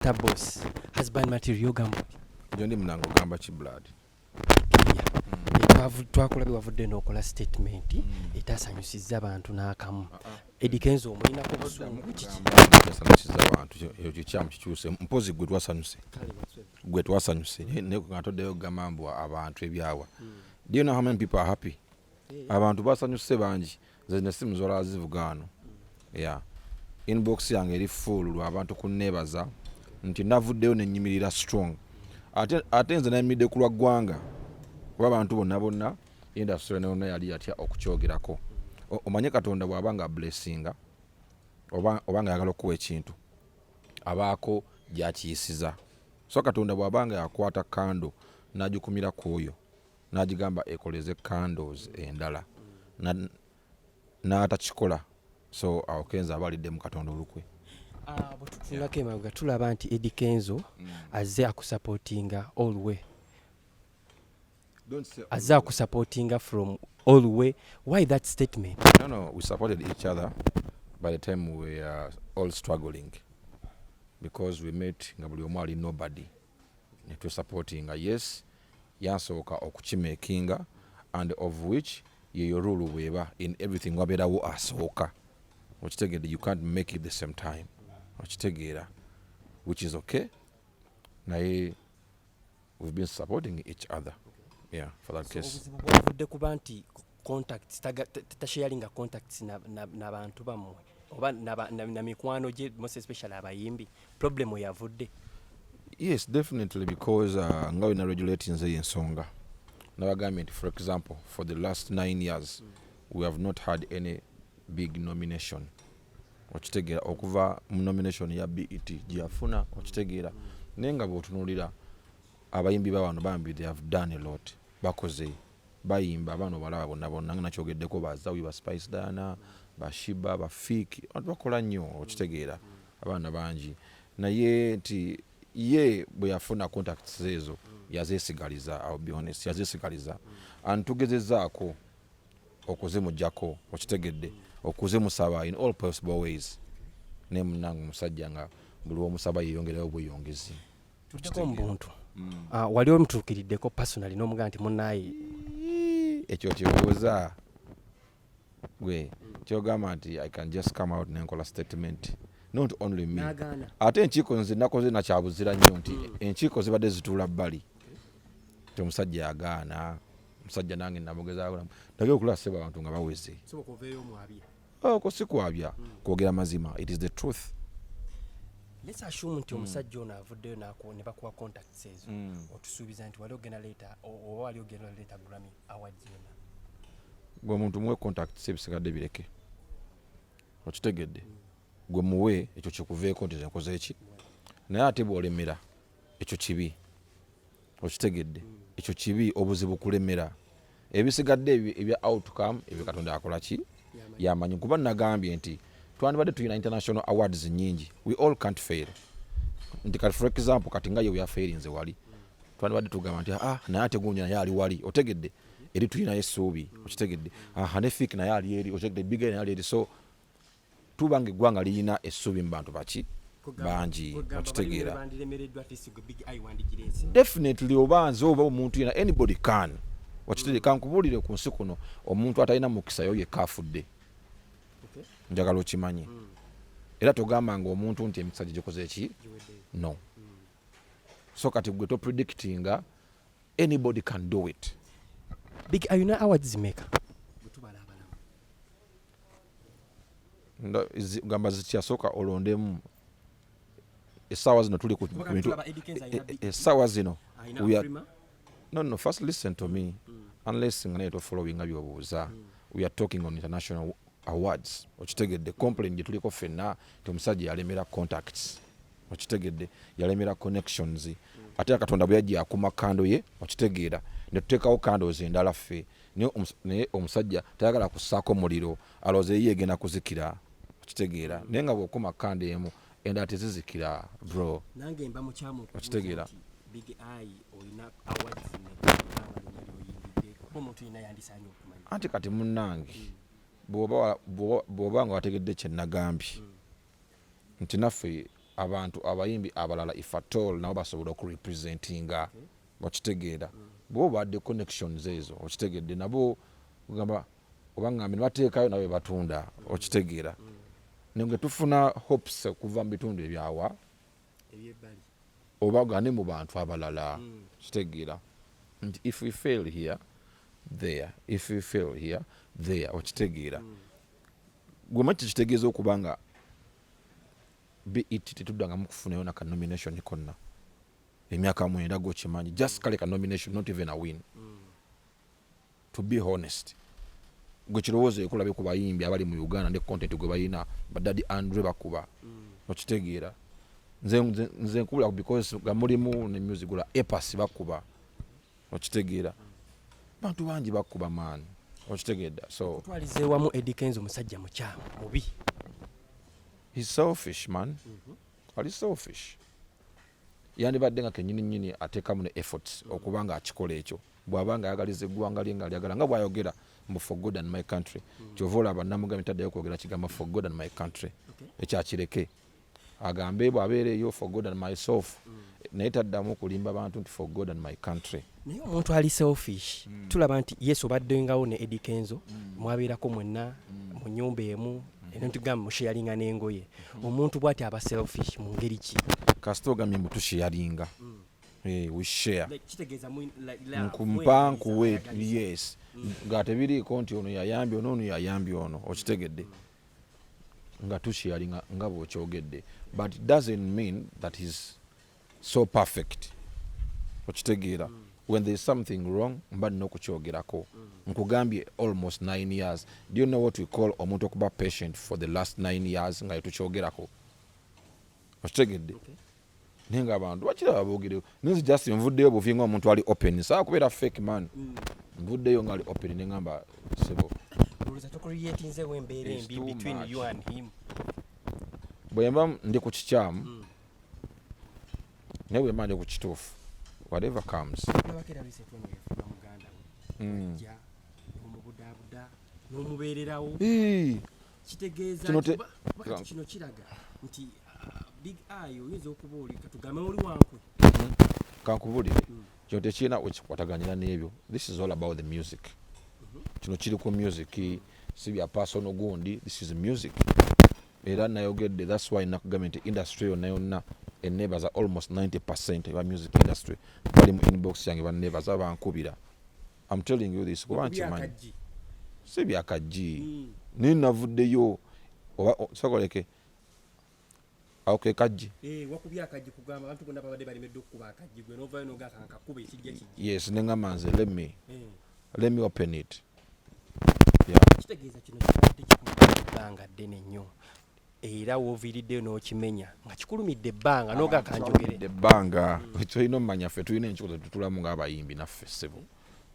Tabos husband material gambo Jondi mnango gamba chi blood. Twakulabye wavudde n'okola statement etasanyusizza abantu n'akamu. EddyKenzo omulina ku busungu kiki? Tasanyusizza abantu ekyo kyamu kikyuse mpozi gwe twasanyuse. Gwe twasanyuse ne ngatoddeyo gamambu abantu ebyawa. Do you know how many people are happy? Abantu basanyuse bangi zene simu zola zivugano. Yeah. Inbox yange eri full abantu kunnebaza nti navuddeyo nenyimirira strong. Ate nze nayimiridde ku lwa ggwanga kuba abantu bonna industry nona yali atya okukyogerako. Omanye Katonda bw'abanga blessinga obanga yagala okuwa ekintu abaako gyakiyisiza. So Katonda bw'abanga yakwata kando n'agikumira kuoyo n'agigamba ekoleze candles endala n'atakikola. So awo Kenzo abalidde mu Katonda olukwe. Bwetutunulako emabega tulaba nti EddyKenzo azze akusupportinga all way. Azze akusupportinga from all way. Why that statement? No, we supported each other by the time we are all struggling. Because we met nga buli omu ali nobody. Netwe supportinga. Yes, yansooka okukimakinga and of which yeyo rule weba in everything wabeerawo asooka. Okitegedde, you can't make it the same time. Okitegera, which is okay. Naye we've been supporting each other. Yeah, for that case. Bwavudde kuba nti contacts tasharinga contacts n'abantu bamwe oba na mikwano gye most especially abayimbi problem yavudde. Yes, definitely, because nga we na regulating nze ensonga. Nabagambye nti, for example, for the last 9 years we have not had any big nomination. Okitegera okuva mu nomination ya BET gyafuna okitegera nenga bw'otunuulira abayimbi b'abantu bambi they have done a lot. Bakoze bayimba abano balaba bonna nakyogeddeko bazawi ba Spice Dana ba Shiba ba Fiki bakola nnyo okitegeera abaana bangi naye nti ye bwe yafuna contacts ezo yazeesigaliza. I'll be honest, yazeesigaliza antugezezaako okuzimujjako okitegedde okuzimusaba in all possible ways. Ne munange musajja nga buli omusaba yeyongerayo bweyongezi. Tuddeko mu buntu. Wali omutuukiriddeko personally n'omugaa nti munnaye ekyo kyobuuza gwe kyogamba nti I can just come out nenkola statement. Not only me. Ate enkiiko nze nakoze nakyabuzira nnyo nti enkiiko zibadde zituula bbali. Omusajja yagaana. Musajja nange namugezaawo ndage okulaba seba abantu nga baweze. Ko si kwabya kwogera mazima. It is the truth. Let's assume nti omusajja ono avuddeyo ne bakuwa contacts ezo. Otusuubiza nti wali ogenda leeta oba wali ogenda leeta Grammy Awards yonna. Gwe omuntu muwe contacts ebisigadde bireke. Okitegedde. Gwe muwe ekyo kikuveeko nti nkoze eki. Naye ate bw'olemera ekyo kibi. Okitegedde. Ekyo kibi obuzibu kulemera. Ebisigadde ebya outcome ebyo Katonda akola ki? Yamanyi kuba nagambye nti twandibadde tuyina international awards nyingi. We all can't fail. Nti kati for example kati nga ye yafailinze wali. Twandibadde tugamba nti naye ate gunya naye ali wali. Otegedde. Eri tuyina essuubi. Okitegedde. Ne Fiki naye ali eri. Otegedde bigeye naye ali eri. So tubange gwanga liyina essuubi mu bantu baki bangi. Okitegeera. Definitely obanze oba omuntu yena anybody can. Okitegeera kankubulire ku nsi kuno omuntu atalina mukisa yo yekka afudde. Njagala okimanyi. Era togamba nga omuntu nti emikisa gye gikoze eki? No. So kati gwe to predictinga anybody can do it. Big ayuna awards maker. Gamba zikyasooka olondemu essaawa zino tuli ku bintu essaawa zino no first listen to me unless nga naye tofollowinga byobuuza. We are talking on international awards. Okitegedde complain gye tuliko ffenna ti omusajja yalemera contacts. Okitegedde yalemera connections. Ate Katonda bwe yajja akuma kando ye okitegeera ne tuteekawo candles endala ffe naye omusajja tayagala kussaako muliro alowooza ye yegenda kuzikira. Okitegeera naye nga bw'okuma kando emu endala tezizikira bro. Nange mba mukyamu okitegeera. Big eye oyina awards omuntu yina yandisaanye okumanya. Anti kati munnange bw'oba nga wategedde kye nagambye nti naffe abantu abayimbi abalala if at all nabo basobola okurepresentinga okitegeera bo badde connections ezo okitegedde nabo ugamba obangambe bateekayo nawe batunda okitegeera nenge tufuna hopes kuva mu bitundu ebyawa oba gane mu bantu abalala kitegeera nti if we fail here there if we fail here there okitegeera gwe maki kitegeeza okubanga BET tetudanga mu kufunayo na ka nomination konna emyaka mwenda gokimanyi just kale ka nomination not even a win to be honest gwe kirowoozo ekulabe ku bayimbi abali mu Uganda ne content gwe bayina badadi Andre bakuba okitegeera nze nkubula because gamulimu ne music gula epas bakuba okitegeera bantu bangi bakuba man okitegeera so twalize wamu EddyKenzo musajja mukyamu mubi he's selfish man ali selfish yandibadde nga kenyini ateekamu ne efforts okubanga akikola ekyo bw'abanga ayagaliza eggwanga lye nga alyagala nga bw'ayogera mbu for God and my country kyova olaba namugambye taddayo kwogera kigambo for God and my country ekyakireke agambe bw'abeera eyo for God and myself naye taddamu okulimba abantu nti for God and my country. Naye omuntu ali selfish tulaba nti yes obaddengawo ne EddyKenzo mwabeerako mwenna mu nnyumba emu entugamba musharinga n'engoye omuntu bw'ati aba selfish mu ngeri ki kasita ogambye mbu tusharinga we share kitegeeza nkumpankuwe yes nga tebiriiko nti ono yayambye ono yayambye ono okitegedde nga tusharinga nga bw'okyogedde but it doesn't mean that he's so perfect okitegeera when there is something wrong mba nina okukyogerako nkugambye almost 9 years do you know what we call omuntu okuba patient for the last 9 years nga yetukyogerako okitegedde naye nga abantu bakiraba boogerewo nzi just nvuddeyo buvinga omuntu ali open saa kubeera fake man nvuddeyo nga ali open neŋŋamba sebo bwe mba ndi ku kikyamu naye bwe mba ndi ku kituufu whatever comes n'omubeererawo kitegeeza kino kiraga nti big eye oyinza okuba oli katugambe oli wankwe kankubulire kino tekirina wekikwataganyira n'ebyo this is all about the music kino kiri ku music si bya personal gundi this is music era nayogedde that's why nakugambye nti industry yonna yonna enebaza almost 90% eba music industry bali mu inbox yange banebaza bankubira I'm telling you this kuba nkimanyi si byakajji ninavuddeyo oba sokoleke okay kajji wakubya akajji kugamba abantu bonna babadde balimedde okukuba akajji gwe novayo nogakanga kuba ekijja kijja yes neŋŋamba nze let me open it kitegeeza kino kibadde kikulumidde ebbanga ddene nnyo era wooviiriddeyo n'okimenya nga kikulumidde ebbanga n'ogakanjogere ebbanga tulina omumanya ffe tulina enkiiko tetutulamu ng'abayimbi naffe ssebo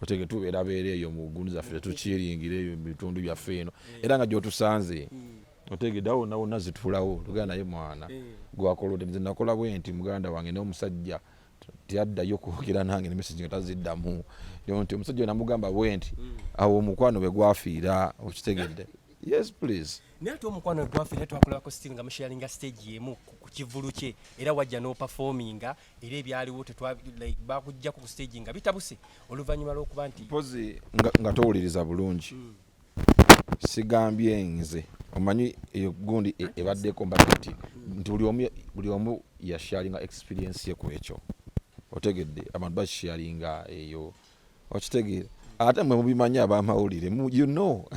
otege tubeerabeera eyo mu gundi zaffe tetukiringira eyo mu bitundu byaffe eno era nga gyotusanze otegedde awo nawonna zitulawo tugenda naye mwana gwakolodde nze nakola bwe nti muganda wange n'omusajja tiyaddayo kwogera nange nemesagi nga taziddamu nti omusajja namugamba bwe nti awo omukwano bwe gwafiira okitegedde yes please naye ate omukwano bwe gwafiira twakolako still nga musharinga stage emu ku kivulu kye era wajja n'operforminga era ebyaliwo bakuggyako ku stage nga bitabuse oluvannyuma lw'okuba nti mpozi nga towuliriza bulungi sigambye nze omanyi eyo gundi ebaddeko mbadde nti buli omu yasharinga experience ye ku ekyo otegedde abantu bakisharinga eyo okitegeera ate mwe mubimanyi abamawulire you know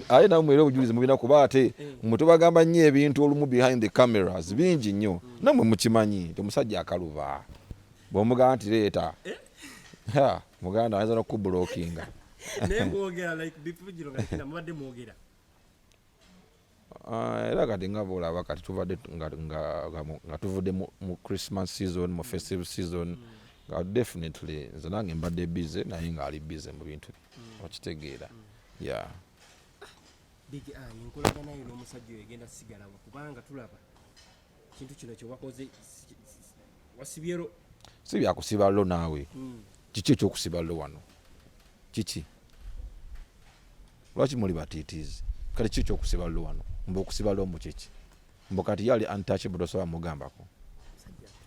aye namwe era obujulizi mubina kuba ate mwe tubagamba nnyo ebintu olumu behind the cameras bingi nnyo namwe mukimanyi nti omusajja akaluba bw'omugamba nti leeta muganda ayinza n'okubulookinga naye mwogera like bifujiro nga mubadde mwogera era kati nga boolaba kati tuvadde nga tuvudde mu Christmas season mu festive season nga definitely nze nange mbadde busy naye ng'ali busy mu bintu okitegeera yeah big eye enkolagana yo n'omusajja oyo egenda sigalawo kubanga tulaba kintu kino kye wakoze wasibyero si byakusiba lo naawe kiki ekyokusiba lo wano kiki lwaki muli batiitiizi kale kiki ekyokusiba lo wano mba okusiba lo mu kiki mbokati yali untouchable tosobola mugambako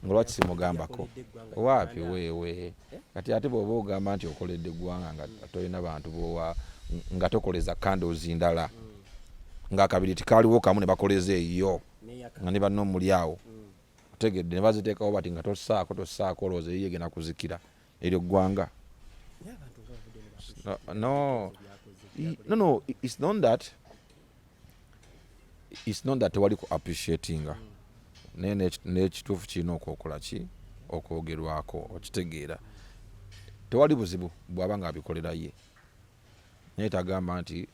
ngolwaki simugambako waapi wewe kati ate bw'oba ogamba nti okoledde eggwanga nga tolina bantu bowa nga tokoleza candles ndala ng'akabiri tikaliwo kamu ne bakoleza eyo nga ne banno muli awo otegedde ne baziteekawo bati nga tosaako olowooza eyiye genda kuzikira eryo ggwanga. No, it's not that tewali ku appreciatinga n'ekituufu kirina okwokola ki okwogerwako okitegeera tewali buzibu bw'aba nga abikolera ye naye tagamba nti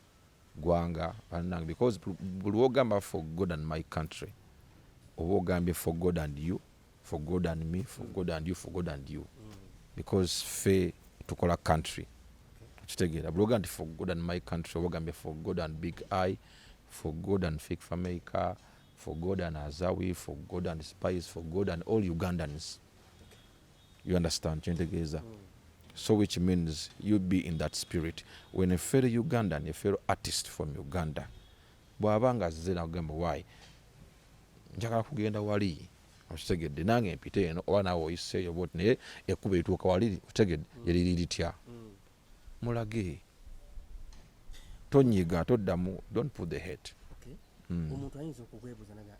gwanga bannange because buli wogamba for God and my country oba ogambye for God and you, for God and me, for God and you, for God and you because fe tukola country okitegeera buli wogamba nti for God and my country oba ogambye for God and big I, for God and fake Fameka, for God and Azawi, for God and Spice, for God and all Ugandans. You understand? So which means you'd be in that spirit. When a fellow Ugandan, a fellow artist from Uganda, bwabanga zena kugamba why njagala kugenda wali okitegedde nange mpite eno oba naawe oyiseeyo bwoti naye ekkuba etuuka wali okitegedde yeriri litya mulage tonyiga toddamu don't put the hate. Omuntu ayinza okukwebuuza naga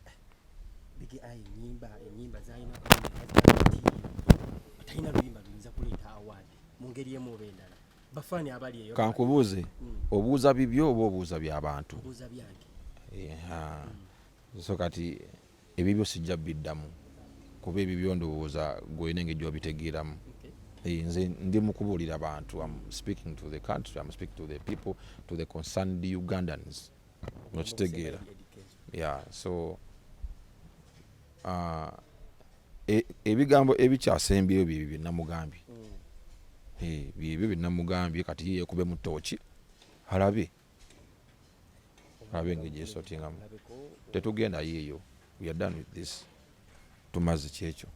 bigeye ennyimba zalina talina luyimba luyinza kuleeta award mu ngeri emu oba endala bafaani abali eyo kankubuuze obuuza bibyo oba obuuza by'abantu obuuza byange so kati ebibyo sijja biddamu kuba ebibyo ndowooza gwolina engeri gy'obitegeeramu nze ndi mu kubuulira abantu. I'm speaking to the country, I'm speaking to the people, to the concerned Ugandans okitegeera. Yeah, so ebigambo ebikyasembyeyo bye byenamugambye byebyo byenamugambye kati ye yekube mu ttooki alabe engeri gyesotingamu tetugenda yeeyo we are done with this tumaze kyekyo.